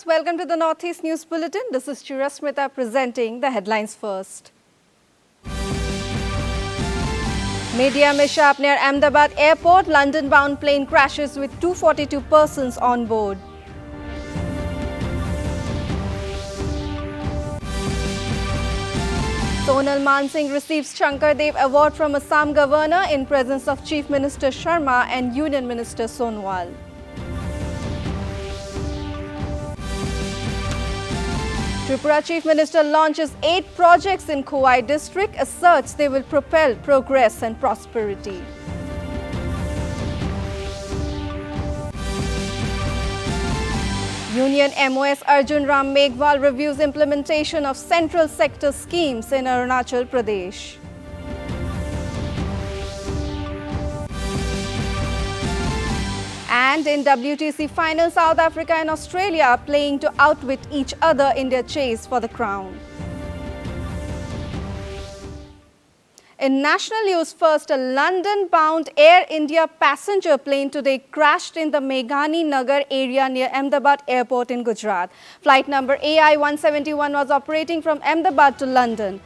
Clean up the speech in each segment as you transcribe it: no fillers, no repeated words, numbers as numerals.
Welcome to the Northeast News Bulletin. This is Chirasmita presenting the headlines first. Media mishap near Ahmedabad Airport. London-bound plane crashes with 242 persons on board. Sonal Mansingh receives Shankar Dev Award from Assam Governor in presence of Chief Minister Sharma and Union Minister Sonwal. Tripura Chief Minister launches 8 projects in Khowai district, asserts they will propel progress and prosperity. Union MOS Arjun Ram Meghwal reviews implementation of central sector schemes in Arunachal Pradesh. And in WTC final, South Africa and Australia are playing to outwit each other in their chase for the crown. In national news first, a London-bound Air India passenger plane today crashed in the Meghani Nagar area near Ahmedabad Airport in Gujarat. Flight number AI-171 was operating from Ahmedabad to London.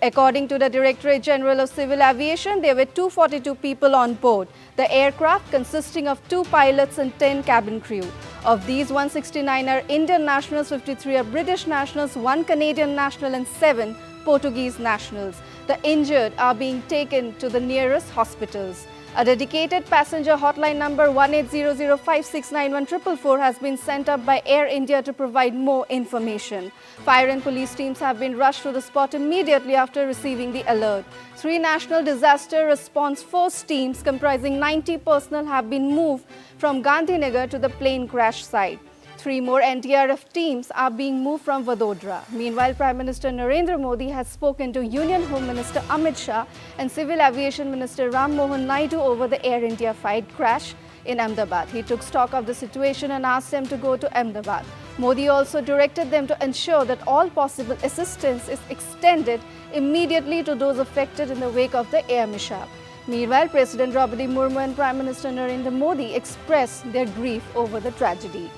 According to the Directorate General of Civil Aviation, there were 242 people on board. The aircraft consisting of 2 pilots and 10 cabin crew. Of these, 169 are Indian nationals, 53 are British nationals, 1 Canadian national and 7 Portuguese nationals. The injured are being taken to the nearest hospitals. A dedicated passenger hotline number 1800569144 has been sent up by Air India to provide more information. Fire and police teams have been rushed to the spot immediately after receiving the alert. 3 National Disaster Response Force teams comprising 90 personnel have been moved from Gandhinagar to the plane crash site. 3 more NDRF teams are being moved from Vadodara. Meanwhile, Prime Minister Narendra Modi has spoken to Union Home Minister Amit Shah and Civil Aviation Minister Ram Mohan Naidu over the Air India flight crash in Ahmedabad. He took stock of the situation and asked them to go to Ahmedabad. Modi also directed them to ensure that all possible assistance is extended immediately to those affected in the wake of the air mishap. Meanwhile, President Draupadi Murmu and Prime Minister Narendra Modi expressed their grief over the tragedy.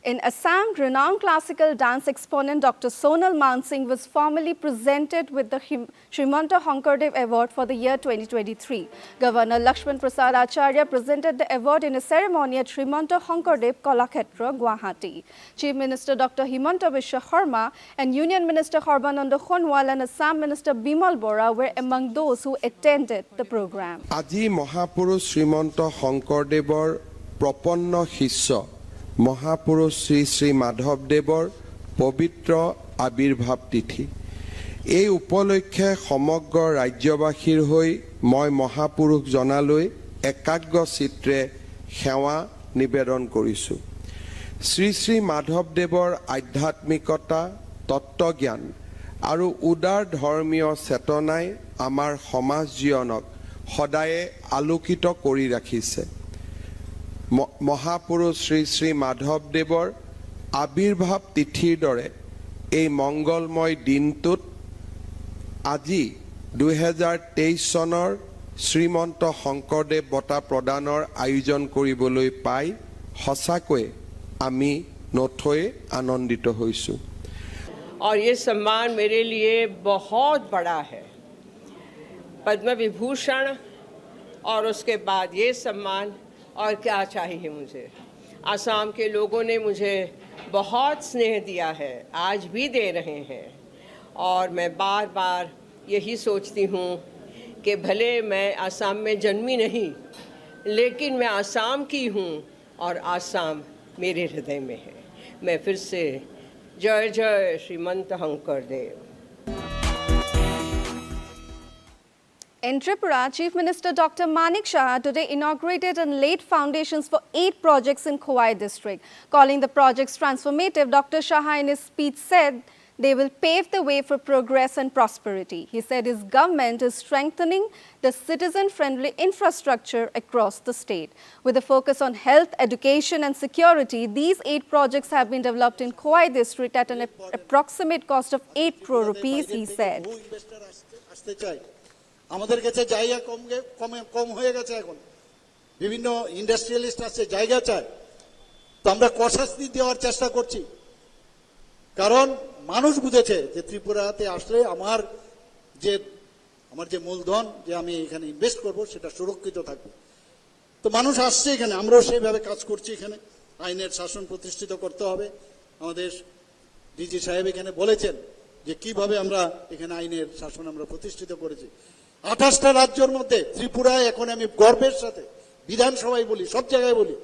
In Assam, renowned classical dance exponent Dr. Sonal Mansingh was formally presented with the Srimanta Hankardev Award for the year 2023. Governor Lakshman Prasad Acharya presented the award in a ceremony at Srimanta Hankardev Kalakshetra, Guwahati. Chief Minister Dr. Himanta Biswa Sharma and Union Minister Sarbananda Sonwal and Assam Minister Bimal Bora were among those who attended the program. Aji Mahapurush Srimanta Hankardevar Prapanna Hissa মহাপুৰুষ শ্ৰী শ্ৰী মাধৱদেৱৰ পবিত্ৰ আবিৰ্ভাৱ তিথি এই উপলক্ষে সমগ্ৰ ৰাজ্যবাসীৰ হৈ মই মহাপুৰুষ জনালৈ একাগ্ৰ চিত্ৰে সেৱা নিবেদন কৰিছো শ্ৰী শ্ৰী মাধৱদেৱৰ আধ্যাত্মিকতা তত্ত্বজ্ঞান আৰু উদাৰ ধৰ্মীয় চেতনাই আমাৰ সমাজ জীৱনক সদায়ে আলোকিত কৰি ৰাখিছে মহাপুৰুষ শ্ৰী শ্ৰী মাধৱদেৱৰ আবিৰ্ভাৱ তিথিৰ দৰে এই মংগলময় দিনটোত আজি 2023 চনৰ শ্ৰীমন্ত শংকৰদেৱ বঁটা প্ৰদানৰ আয়োজন কৰিবলৈ পাই সঁচাকৈ আমি নথৈ আনন্দিত হৈছো और ये सम्मान मेरे लिए बहुत बड़ा है पद्म विभूषण और उसके बाद ये सम्मान और क्या चाहिए मुझे आसाम के लोगों ने मुझे बहुत स्नेह दिया है आज भी दे रहे हैं और मैं बार बार यही सोचती हूँ कि भले मैं आसाम में जन्मी नहीं लेकिन मैं आसाम की हूँ और आसाम मेरे हृदय में है मैं फिर से जय जय श्रीमंत हंकरदेव In Tripura, Chief Minister Dr. Manik Shah today inaugurated and laid foundations for 8 projects in Khowai district. Calling the projects transformative, Dr. Shah in his speech said they will pave the way for progress and prosperity. He said his government is strengthening the citizen-friendly infrastructure across the state. With a focus on health, education and security, these 8 projects have been developed in Khowai district at an approximate cost of 8 crore rupees, he said. আমাদের কাছে জায়গা কম হয়ে গেছে এখন বিভিন্ন industrialist আছে, জায়গা চায়, তো আমরা কর্মসংস্থান দেওয়ার চেষ্টা করছি। কারণ মানুষ বুঝেছে যে ত্রিপুরাতে আসলে আমার যে মূলধন যে আমি এখানে ইনভেস্ট করব সেটা সুরক্ষিত থাকবে। তো মানুষ আসছে এখানে, আমরাও সেইভাবে কাজ করছি। এখানে আইনের শাসন প্রতিষ্ঠিত করতে হবে। আমাদের ডিজি সাহেব এখানে বলেছেন যে কিভাবে আমরা এখানে আইনের শাসন আমরা প্রতিষ্ঠিত করেছি। 28টা রাজ্যের মধ্যে ত্রিপুরায় এখন আমি গর্বের সাথে বিধানসভায় বলি, সব জায়গায় বলি,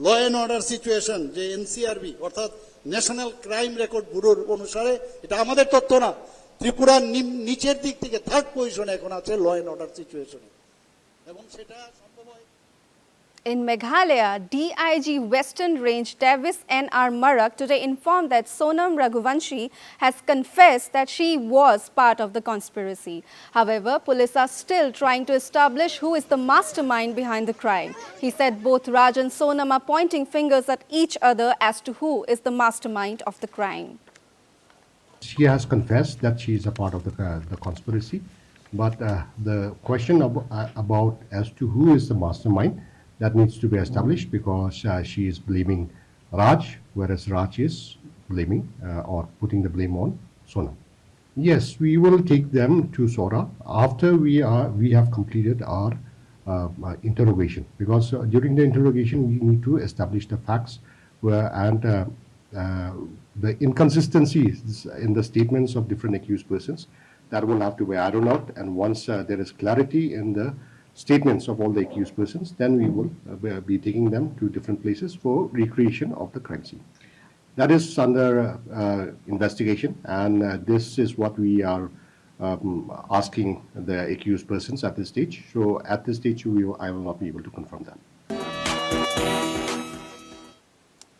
ল অ্যান্ড অর্ডার সিচুয়েশন যে এনসিআরবি অর্থাৎ ন্যাশনাল ক্রাইম রেকর্ড ব্যুরোর অনুসারে, এটা আমাদের তথ্য না, ত্রিপুরার নিচের দিক থেকে 3rd পজিশনে এখন আছে ল অ্যান্ড অর্ডার সিচুয়েশনে, এবং সেটা সম্ভব হয়। In Meghalaya, DIG Western Range Davis N.R. Marak today informed that Sonam Raghuvanshi has confessed that she was part of the conspiracy. However, police are still trying to establish who is the mastermind behind the crime. He said both Raj and Sonam are pointing fingers at each other as to who is the mastermind of the crime. She has confessed that she is a part of the conspiracy, but the question about as to who is the mastermind, that needs to be established, because she is blaming Raj, whereas Raj is blaming or putting the blame on Sonam. Yes, we will take them to Sora after we have completed our interrogation, because during the interrogation we need to establish the facts and the inconsistencies in the statements of different accused persons. That will have to be ironed out, and once there is clarity in the statements of all the accused persons, then we will be taking them to different places for recreation of the crime scene. That is under investigation, and this is what we are asking the accused persons at this stage. So at this stage, I will not be able to confirm that.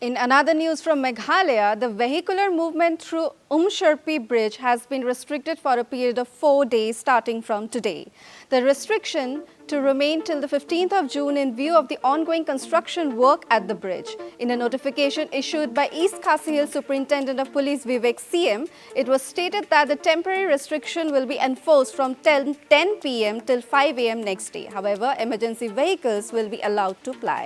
In another news from Meghalaya, the vehicular movement through Sherpi Bridge has been restricted for a period of 4 days starting from today. The restriction to remain till the 15th of June in view of the ongoing construction work at the bridge. In a notification issued by East Khasi Hills Superintendent of Police Vivek CM, it was stated that the temporary restriction will be enforced from 10 p.m. till 5 a.m. next day. However, emergency vehicles will be allowed to ply.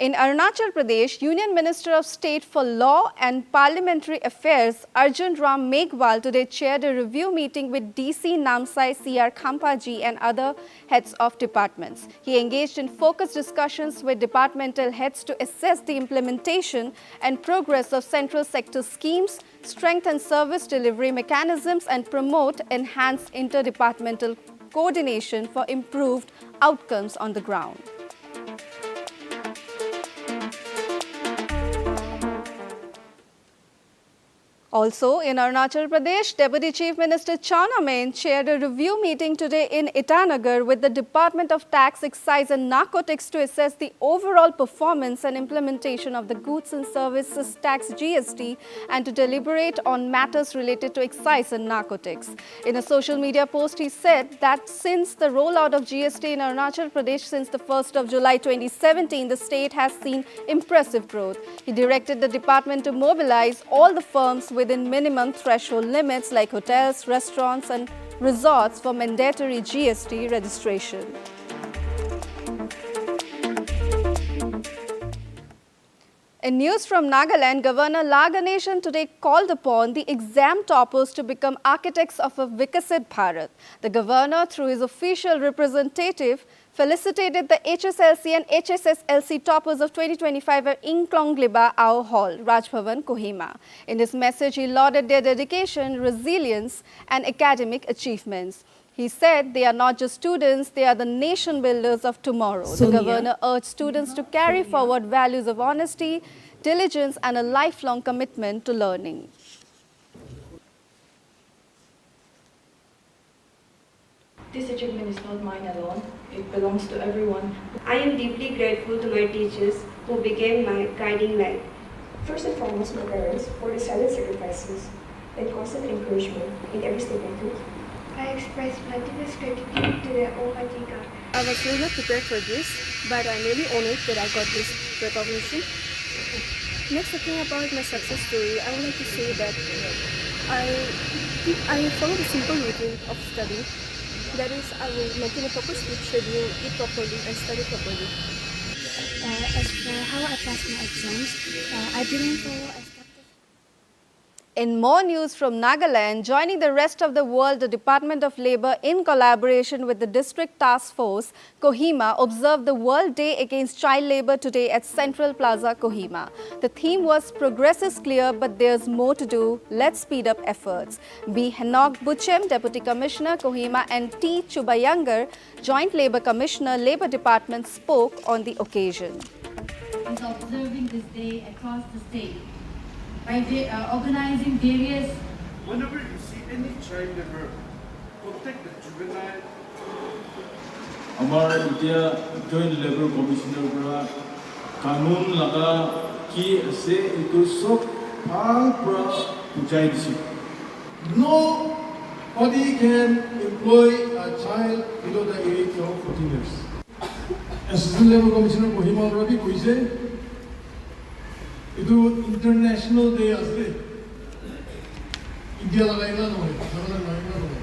In Arunachal Pradesh, Union Minister of State for Law and Parliamentary Affairs Arjun Ram Meghwal today chaired a review meeting with DC Namsai CR Khampaji and other heads of departments. He engaged in focused discussions with departmental heads to assess the implementation and progress of central sector schemes, strengthen service delivery mechanisms, and promote enhanced interdepartmental coordination for improved outcomes on the ground. Also, in Arunachal Pradesh, Deputy Chief Minister Chana Main chaired a review meeting today in Itanagar with the Department of Tax, Excise and Narcotics to assess the overall performance and implementation of the Goods and Services Tax GST and to deliberate on matters related to excise and narcotics. In a social media post, he said that since the rollout of GST in Arunachal Pradesh since the 1st of July 2017, the state has seen impressive growth. He directed the department to mobilize all the firms within minimum threshold limits like hotels, restaurants and resorts for mandatory GST registration. In news from Nagaland, Governor La Ganeshan today called upon the exam toppers to become architects of a Vikasit Bharat. The governor, through his official representative, felicitated the HSLC and HSSLC toppers of 2025 at Inklongliba Ao Hall, Raj Bhavan, Kohima. In his message, he lauded their dedication, resilience and academic achievements. He said they are not just students, they are the nation builders of tomorrow. The governor urged students to carry forward values of honesty, diligence and a lifelong commitment to learning. This achievement is not mine alone, it belongs to everyone. I am deeply grateful to my teachers who became my guiding light. First and foremost, my parents for the silent sacrifices and constant encouragement in every step I took. I express my deepest gratitude to the Almighty God. I was really not prepared for this, but I'm really honored that I got this recognition. Next, talking about my success story, I would like to say that I I follow the simple routine of study. That is, I will maintain a proper sleep schedule, eat properly, and study properly. As for how I pass my exams, I didn't follow a structure. In more news from Nagaland, joining the rest of the world, the Department of Labour, in collaboration with the District Task Force, Kohima, observed the World Day Against Child Labour today at Central Plaza, Kohima. The theme was "Progress is clear, but there's more to do. Let's speed up efforts." B. Henok Buchem, Deputy Commissioner, Kohima, and T. Chubayangar, Joint Labour Commissioner, Labour Department, spoke on the occasion. Is observing this day across the state by organizing various. Whenever you see any child labor, protect the juvenile. हमारे इतिया joint labour commissioner बरा कानून लगा कि से eco सब फांग बरा पुचाई दिसी. Nobody can employ a child below the age of 14 years. Assistant Labour Commissioner Kohima Rabi kuise itu International Day asle. India lagaila noy, lagaila noy.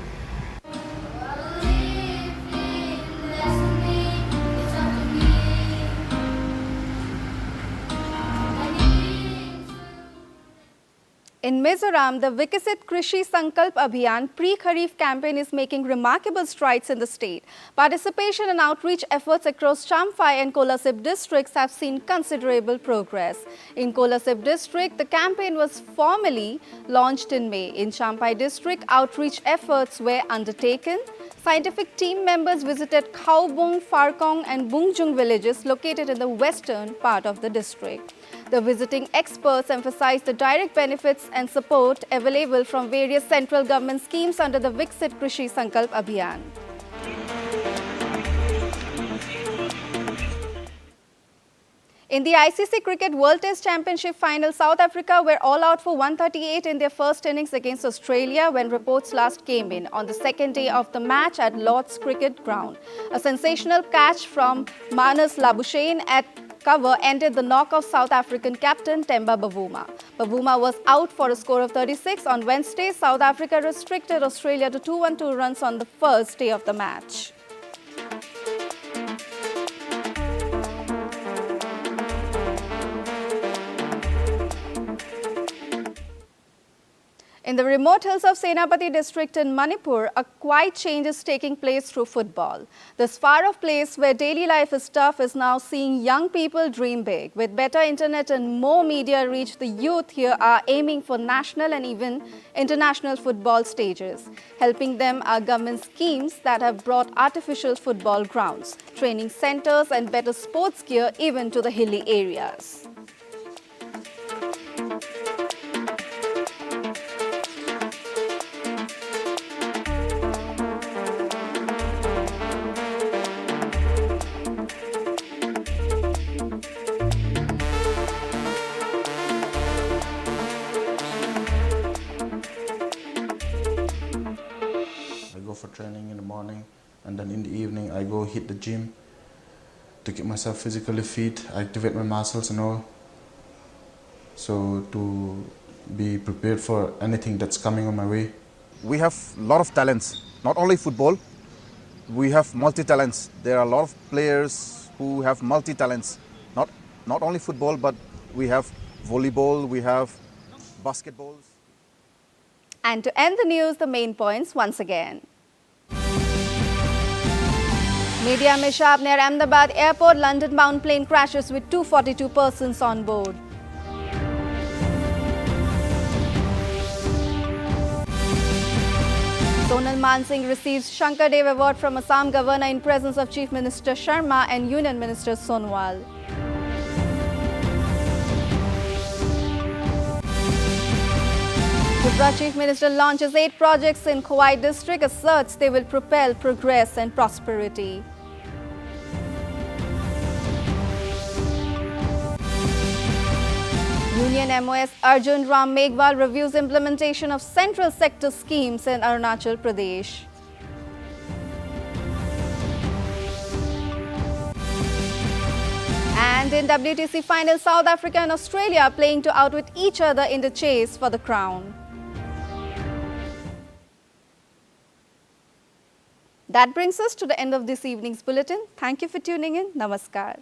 In Mizoram, the Vikasit Krishi Sankalp Abhiyan pre-Kharif campaign is making remarkable strides in the state. Participation and outreach efforts across Champhai and Kolasip districts have seen considerable progress. In Kolasip district, the campaign was formally launched in May. In Champhai district, outreach efforts were undertaken. Scientific team members visited Khaobung, Farkong and Bungjung villages located in the western part of the district. The visiting experts emphasized the direct benefits and support available from various central government schemes under the Viksit Krishi Sankalp Abhiyan. In the ICC Cricket World Test Championship final, South Africa were all out for 138 in their first innings against Australia when reports last came in on the second day of the match at Lord's Cricket Ground. A sensational catch from Manus Labuschagne at cover ended the knock of South African captain Temba Bavuma. Bavuma was out for a score of 36. On Wednesday, South Africa restricted Australia to 212 runs on the first day of the match. In the remote hills of Senapati district in Manipur, a quiet change is taking place through football. This far-off place where daily life is tough is now seeing young people dream big. With better internet and more media reach, the youth here are aiming for national and even international football stages. Helping them are government schemes that have brought artificial football grounds, training centers and better sports gear even to the hilly areas. For training in the morning, and then in the evening I go hit the gym to keep myself physically fit, activate my muscles and all, so to be prepared for anything that's coming on my way. We have a lot of talents, not only football, we have multi-talents. There are a lot of players who have multi-talents, not only football, but we have volleyball, we have basketballs. And to end the news, the main points once again. Media mishap near Ahmedabad airport, London-bound plane crashes with 242 persons on board. Sonal Mansingh receives Shankar Dev Award from Assam Governor in presence of Chief Minister Sharma and Union Minister Sonwal. Tripura Chief Minister launches 8 projects in Khowai district, asserts they will propel progress and prosperity. Union MOS Arjun Ram Meghwal reviews implementation of central sector schemes in Arunachal Pradesh. And in WTC final, South Africa and Australia playing to outwit each other in the chase for the crown. That brings us to the end of this evening's bulletin. Thank you for tuning in. Namaskar.